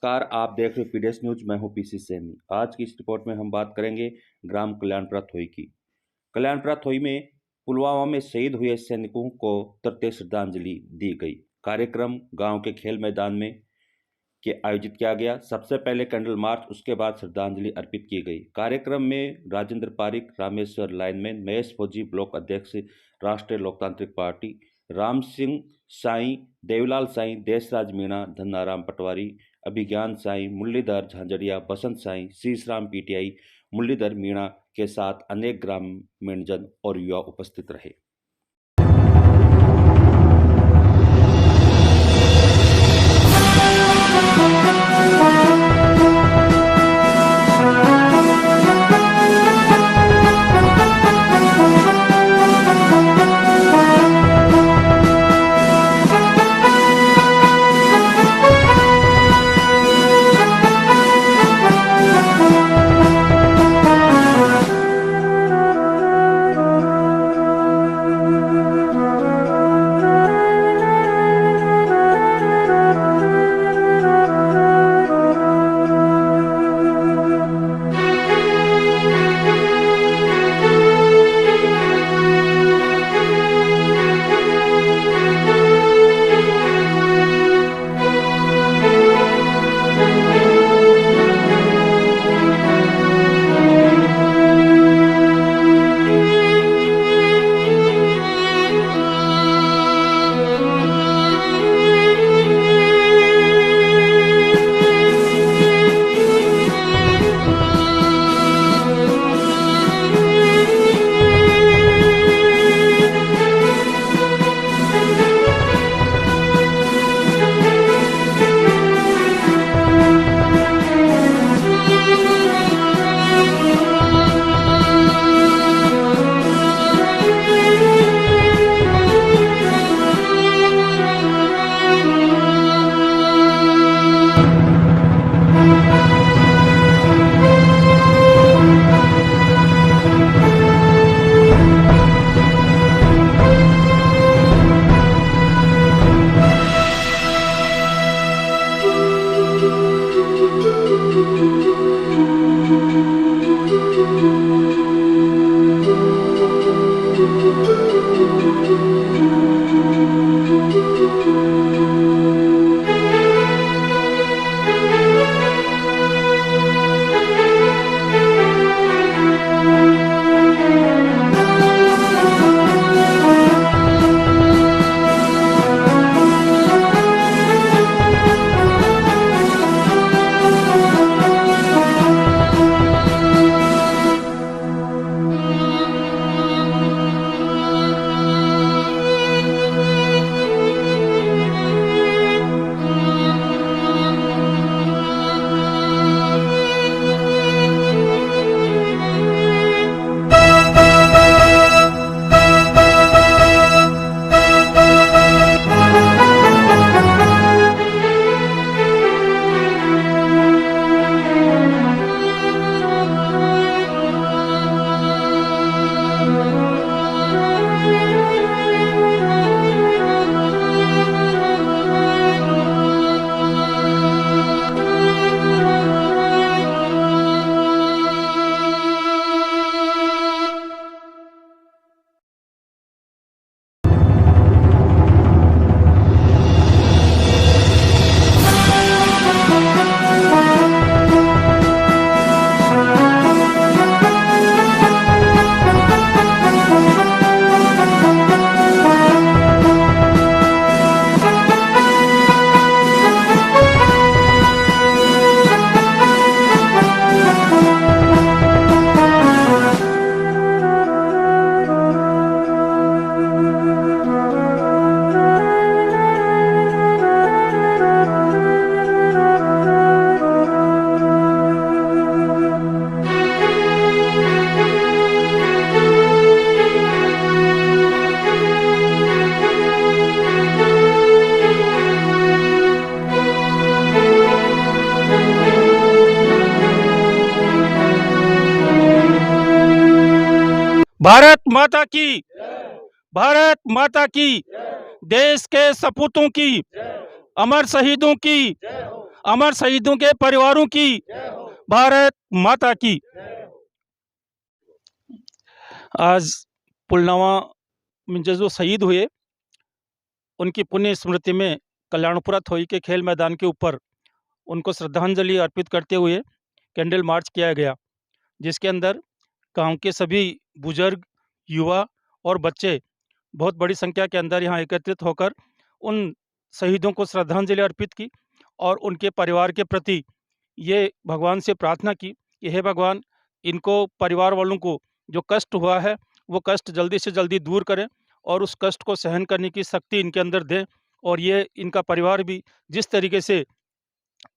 नमस्कार, आप देख रहे हो पीडीएस न्यूज। मैं हूं पीसी सैनी। आज की इस रिपोर्ट में हम बात करेंगे ग्राम कल्याणपुरा थोई की। कल्याणपुरा थोई में पुलवामा में शहीद हुए सैनिकों को तरते श्रद्धांजलि दी गई। कार्यक्रम गांव के खेल मैदान में आयोजित किया गया। सबसे पहले कैंडल मार्च, उसके बाद श्रद्धांजलि अर्पित की गई। कार्यक्रम में राजेंद्र पारिक, रामेश्वर लाइनमैन, महेश फौजी, ब्लॉक अध्यक्ष, राष्ट्रीय लोकतांत्रिक पार्टी, राम सिंह साई, देवलाल साई, देशराज मीणा, धन्नाराम पटवारी, अभिज्ञान साई, मुरलीधर झांझड़िया, बसंत साई, शीशराम पीटीआई, मुरलीधर मीणा के साथ अनेक ग्रामीणजन और युवा उपस्थित रहे। भारत माता की, भारत माता की, देश के सपूतों की, अमर शहीदों की, अमर शहीदों के परिवारों की, भारत माता की। आज पुलवामा में जो शहीद हुए, उनकी पुण्य स्मृति में कल्याणपुरा थोई के खेल मैदान के ऊपर उनको श्रद्धांजलि अर्पित करते हुए कैंडल मार्च किया गया, जिसके अंदर गांव के सभी बुजुर्ग, युवा और बच्चे बहुत बड़ी संख्या के अंदर यहाँ एकत्रित होकर उन शहीदों को श्रद्धांजलि अर्पित की और उनके परिवार के प्रति ये भगवान से प्रार्थना की कि हे भगवान, इनको परिवार वालों को जो कष्ट हुआ है वो कष्ट जल्दी से जल्दी दूर करें और उस कष्ट को सहन करने की शक्ति इनके अंदर दें। और ये इनका परिवार भी जिस तरीके से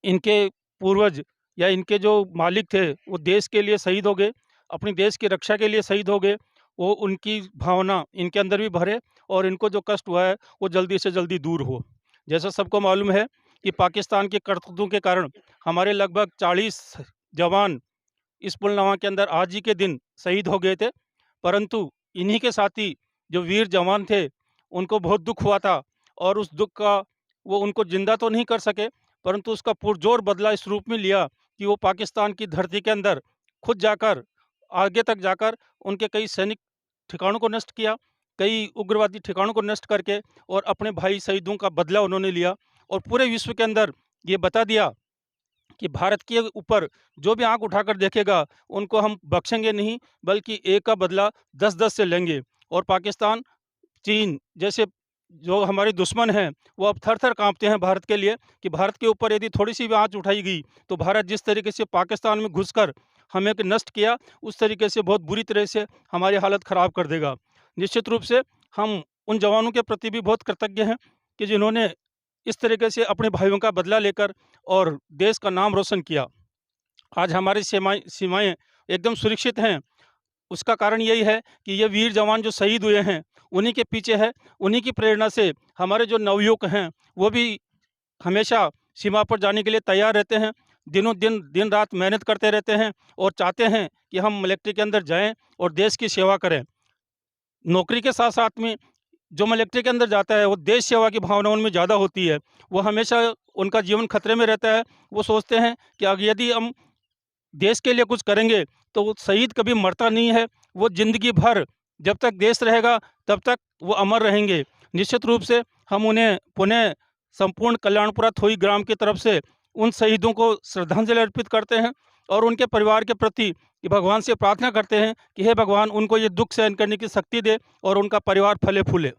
इनके पूर्वज या इनके जो मालिक थे वो देश के लिए शहीद हो गए, अपनी देश की रक्षा के लिए शहीद हो गए, वो उनकी भावना इनके अंदर भी भरे और इनको जो कष्ट हुआ है वो जल्दी से जल्दी दूर हो। जैसा सबको मालूम है कि पाकिस्तान के करतूतों के कारण हमारे लगभग 40 जवान इस पुलवामा के अंदर आज ही के दिन शहीद हो गए थे, परंतु इन्हीं के साथी जो वीर जवान थे उनको बहुत दुख हुआ था और उस दुख का वो उनको जिंदा तो नहीं कर सके, परंतु उसका पुरजोर बदला इस रूप में लिया कि वो पाकिस्तान की धरती के अंदर खुद जाकर आगे तक जाकर उनके कई सैनिक ठिकानों को नष्ट किया, कई उग्रवादी ठिकानों को नष्ट करके और अपने भाई शहीदों का बदला उन्होंने लिया और पूरे विश्व के अंदर ये बता दिया कि भारत के ऊपर जो भी आंख उठाकर देखेगा उनको हम बख्शेंगे नहीं, बल्कि एक का बदला 10-10 से लेंगे। और पाकिस्तान, चीन जैसे जो हमारे दुश्मन हैं वो अब थर-थर काँपते हैं भारत के लिए कि भारत के ऊपर यदि थोड़ी-सी भी आँच उठाई गई तो भारत जिस तरीके से पाकिस्तान में घुसकर हमें नष्ट किया, उस तरीके से बहुत बुरी तरह से हमारी हालत ख़राब कर देगा। निश्चित रूप से हम उन जवानों के प्रति भी बहुत कृतज्ञ हैं कि जिन्होंने इस तरीके से अपने भाइयों का बदला लेकर और देश का नाम रोशन किया। आज हमारी सीमाएँ एकदम सुरक्षित हैं। उसका कारण यही है कि ये वीर जवान जो शहीद हुए हैं, उन्हीं के पीछे है, उन्हीं की प्रेरणा से हमारे जो नवयुवक हैं, वो भी हमेशा सीमा पर जाने के लिए तैयार रहते हैं। दिनों दिन, दिन-रात मेहनत करते रहते हैं और चाहते हैं कि हम मिलिट्री के अंदर जाएँ और देश की सेवा करें। नौकरी के साथ-साथ में जो मिलिट्री के अंदर जाता है, वो देश सेवा की भावना उनमें ज़्यादा होती है। वो हमेशा उनका जीवन खतरे में रहता है। वो सोचते हैं कि यदि हम देश के लिए कुछ करेंगे तो वो शहीद कभी मरता नहीं है, वो ज़िंदगी भर जब तक देश रहेगा तब तक वो अमर रहेंगे। निश्चित रूप से हम उन्हें पुनः संपूर्ण कल्याणपुरा थोई ग्राम की तरफ से उन शहीदों को श्रद्धांजलि अर्पित करते हैं और उनके परिवार के प्रति कि भगवान से प्रार्थना करते हैं कि हे भगवान, उनको ये दुख सहन करने की शक्ति दे और उनका परिवार फले-फूले।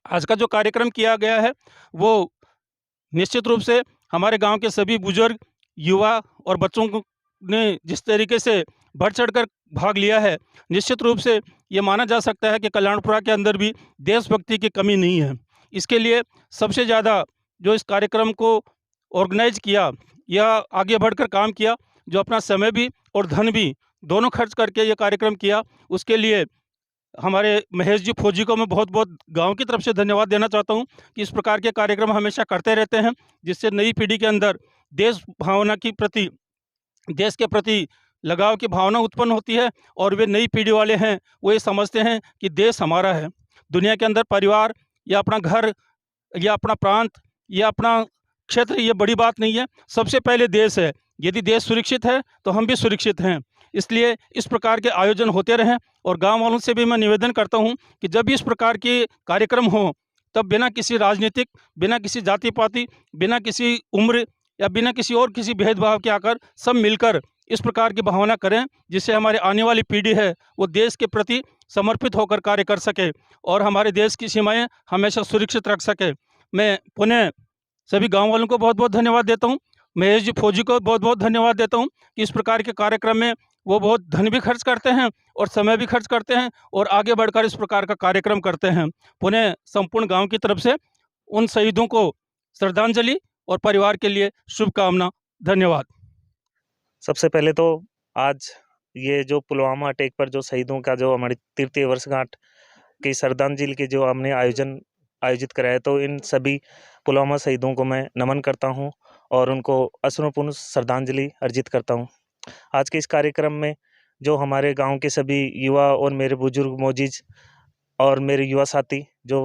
आज का जो कार्यक्रम किया गया है वो निश्चित रूप से हमारे गांव के सभी बुजुर्ग, युवा और बच्चों ने जिस तरीके से बढ़ चढ़कर भाग लिया है, निश्चित रूप से ये माना जा सकता है कि कल्याणपुरा के अंदर भी देशभक्ति की कमी नहीं है। इसके लिए सबसे ज़्यादा जो इस कार्यक्रम को ऑर्गेनाइज किया या आगे बढ़कर काम किया, जो अपना समय भी और धन भी दोनों खर्च करके ये कार्यक्रम किया, उसके लिए हमारे महेश जी फौजी को मैं बहुत-बहुत गाँव की तरफ से धन्यवाद देना चाहता हूँ कि इस प्रकार के कार्यक्रम हमेशा करते रहते हैं, जिससे नई पीढ़ी के अंदर देश भावना की प्रति, देश के प्रति लगाव की भावना उत्पन्न होती है और वे नई पीढ़ी वाले हैं, वो ये समझते हैं कि देश हमारा है। दुनिया के अंदर परिवार या अपना घर या अपना प्रांत या अपना क्षेत्र ये बड़ी बात नहीं है, सबसे पहले देश है। यदि देश सुरक्षित है तो हम भी सुरक्षित हैं। इसलिए इस प्रकार के आयोजन होते रहें और गाँव वालों से भी मैं निवेदन करता हूँ कि जब भी इस प्रकार के कार्यक्रम हों, तब बिना किसी राजनीतिक, बिना किसी जाति-पाति, बिना किसी उम्र या बिना किसी और किसी भेदभाव के आकर सब मिलकर इस प्रकार की भावना करें, जिससे हमारी आने वाली पीढ़ी है वो देश के प्रति समर्पित होकर कार्य कर सके और हमारे देश की सीमाएँ हमेशा सुरक्षित रख सके। मैं पुनः सभी गाँव वालों को बहुत-बहुत धन्यवाद देता हूँ। महेश जी फौजी को बहुत-बहुत धन्यवाद देता हूँ कि इस प्रकार के कार्यक्रम में वो बहुत धन भी खर्च करते हैं और समय भी खर्च करते हैं और आगे बढ़कर इस प्रकार का कार्यक्रम करते हैं। पुनः संपूर्ण गाँव की तरफ से उन शहीदों को श्रद्धांजलि और परिवार के लिए शुभकामना। धन्यवाद। सबसे पहले तो आज ये जो पुलवामा अटैक पर जो शहीदों का जो हमारी 33 वर्षगांठ की श्रद्धांजलि की जो हमने आयोजित कराया, तो इन सभी पुलवामा शहीदों को मैं नमन करता हूं और उनको अश्रुपूर्ण श्रद्धांजलि अर्जित करता हूं। आज के इस कार्यक्रम में जो हमारे गांव के सभी युवा और मेरे बुजुर्ग मोजीज और मेरे युवा साथी जो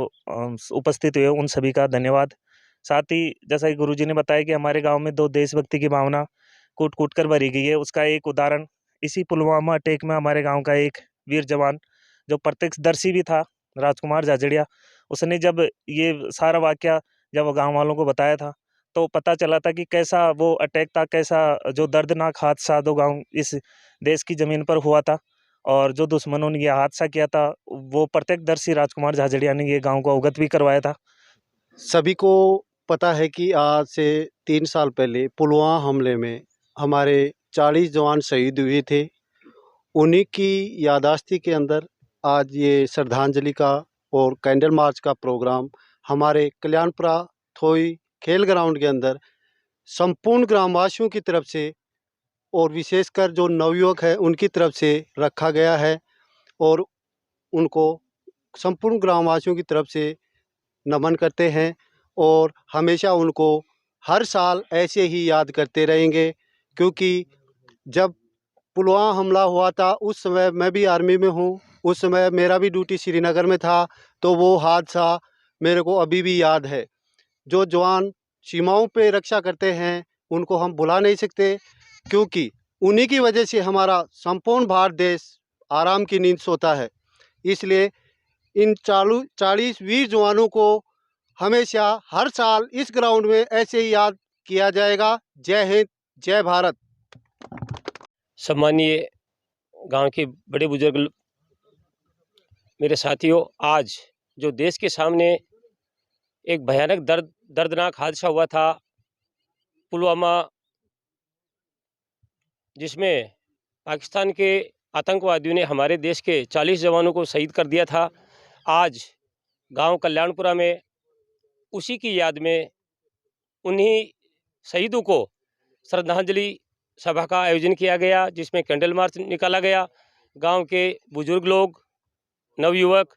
उपस्थित हुए, उन सभी का धन्यवाद। साथ ही जैसा कि गुरुजी ने बताया कि हमारे गांव में 2 देशभक्ति की भावना कूट-कूट कर भरी गई है। उसका एक उदाहरण इसी पुलवामा अटैक में हमारे गांव का एक वीर जवान जो प्रत्यक्षदर्शी भी था, राजकुमार झाझड़िया, उसने जब ये सारा वाकया जब गाँव वालों को बताया था, तो पता चला था कि कैसा वो अटैक था, कैसा जो दर्दनाक हादसा 2 गाँव इस देश की ज़मीन पर हुआ था और जो दुश्मनों ने ये हादसा किया था, वो प्रत्यक्षदर्शी राजकुमार झाझड़िया ने ये गाँव को अवगत भी करवाया था। सभी को पता है कि आज से 3 साल पहले पुलवामा हमले में हमारे 40 जवान शहीद हुए थे। उन्हीं की याददाश्ती के अंदर आज ये श्रद्धांजलि का और कैंडल मार्च का प्रोग्राम हमारे कल्याणपुरा थोई खेल ग्राउंड के अंदर संपूर्ण ग्रामवासियों की तरफ से और विशेषकर जो नवयुवक हैं उनकी तरफ से रखा गया है और उनको संपूर्ण ग्रामवासियों की तरफ से नमन करते हैं और हमेशा उनको हर साल ऐसे ही याद करते रहेंगे, क्योंकि जब पुलवामा हमला हुआ था उस समय मैं भी आर्मी में हूँ, उस समय मेरा भी ड्यूटी श्रीनगर में था, तो वो हादसा मेरे को अभी भी याद है। जो जवान सीमाओं पे रक्षा करते हैं उनको हम भुला नहीं सकते, क्योंकि उन्हीं की वजह से हमारा संपूर्ण भारत देश आराम की नींद सोता है। इसलिए इन 40 वीर जवानों को हमेशा हर साल इस ग्राउंड में ऐसे ही याद किया जाएगा। जय हिंद, जय भारत। सम्मानीय गांव के बड़े बुजुर्ग, मेरे साथियों, आज जो देश के सामने एक भयानक दर्दनाक हादसा हुआ था पुलवामा, जिसमें पाकिस्तान के आतंकवादियों ने हमारे देश के 40 जवानों को शहीद कर दिया था। आज गांव कल्याणपुरा में उसी की याद में उन्हीं शहीदों को श्रद्धांजलि सभा का आयोजन किया गया, जिसमें कैंडल मार्च निकाला गया। गांव के बुजुर्ग लोग, नवयुवक,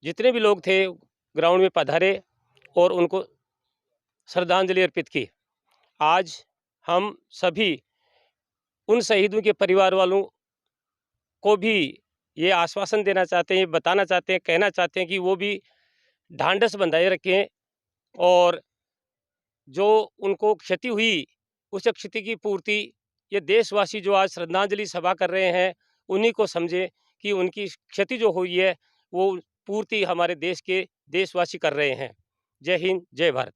जितने भी लोग थे ग्राउंड में पधारे और उनको श्रद्धांजलि अर्पित की। आज हम सभी उन शहीदों के परिवार वालों को भी ये आश्वासन देना चाहते हैं, बताना चाहते हैं, कहना चाहते हैं कि वो भी ढांढस बंधाए रखें और जो उनको क्षति हुई उस क्षति की पूर्ति ये देशवासी जो आज श्रद्धांजलि सभा कर रहे हैं उन्हीं को समझे कि उनकी क्षति जो हुई है वो पूर्ति हमारे देश के देशवासी कर रहे हैं। जय हिंद, जय भारत।